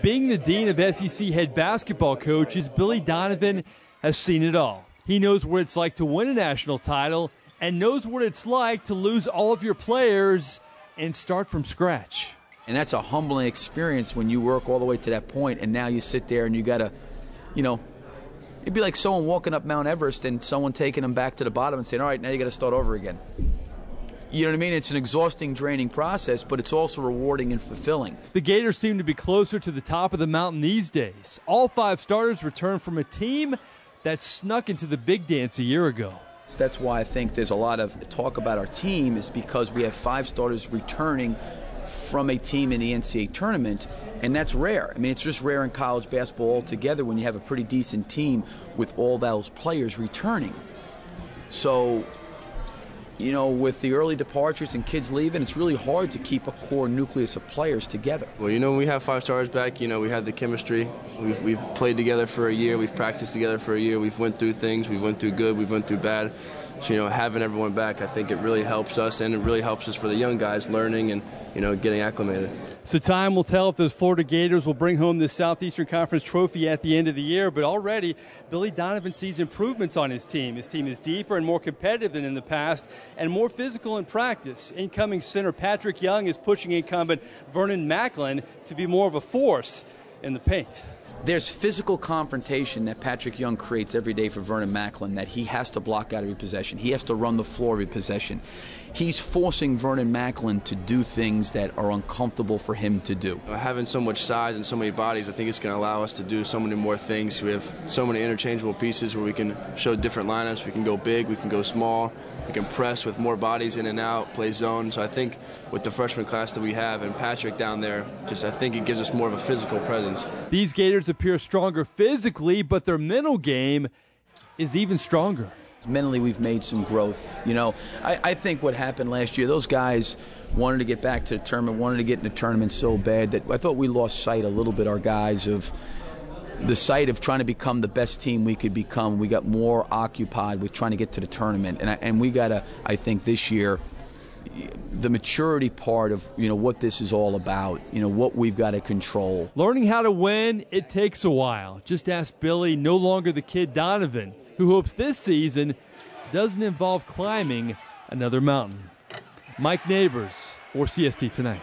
Being the dean of SEC head basketball coaches, Billy Donovan has seen it all. He knows what it's like to win a national title and knows what it's like to lose all of your players and start from scratch. And that's a humbling experience when you work all the way to that point, and now you sit there and you got to, it'd be like someone walking up Mount Everest and someone taking them back to the bottom and saying, all right, now you got to start over again. You know what I mean? It's an exhausting, draining process, but it's also rewarding and fulfilling. The Gators seem to be closer to the top of the mountain these days. All 5 starters return from a team that snuck into the big dance a year ago. So that's why I think there's a lot of talk about our team, is because we have 5 starters returning from a team in the NCAA tournament, and that's rare. I mean, it's just rare in college basketball altogether when you have a pretty decent team with all those players returning. So, with the early departures and kids leaving, it's really hard to keep a core nucleus of players together. Well, when we have 5 stars back, we have the chemistry. We've played together for a year. We've practiced together for a year. We've went through things. We've went through good. We've went through bad. So, having everyone back, I think it really helps us, and it really helps us for the young guys learning and, getting acclimated. So time will tell if those Florida Gators will bring home this Southeastern Conference trophy at the end of the year. But already, Billy Donovan sees improvements on his team. His team is deeper and more competitive than in the past and more physical in practice. Incoming center Patrick Young is pushing incumbent Vernon Macklin to be more of a force in the paint. There's physical confrontation that Patrick Young creates every day for Vernon Macklin that he has to block out every possession. He has to run the floor every possession. He's forcing Vernon Macklin to do things that are uncomfortable for him to do. Having so much size and so many bodies, I think it's going to allow us to do so many more things. We have so many interchangeable pieces where we can show different lineups. We can go big, we can go small, we can press with more bodies in and out, play zone. So I think with the freshman class that we have and Patrick down there, I think it gives us more of a physical presence. These Gators appear stronger physically, but their mental game is even stronger. Mentally, we've made some growth. I think what happened last year, those guys wanted to get back to the tournament, wanted to get in the tournament so bad that I thought we lost sight a little bit, our guys, of the sight of trying to become the best team we could become. We got more occupied with trying to get to the tournament. And we got to, I think this year, the maturity part of what this is all about, what we've got to control. Learning how to win, it takes a while. Just ask Billy, no longer the kid Donovan, who hopes this season doesn't involve climbing another mountain. Mike Neighbors for CST Tonight.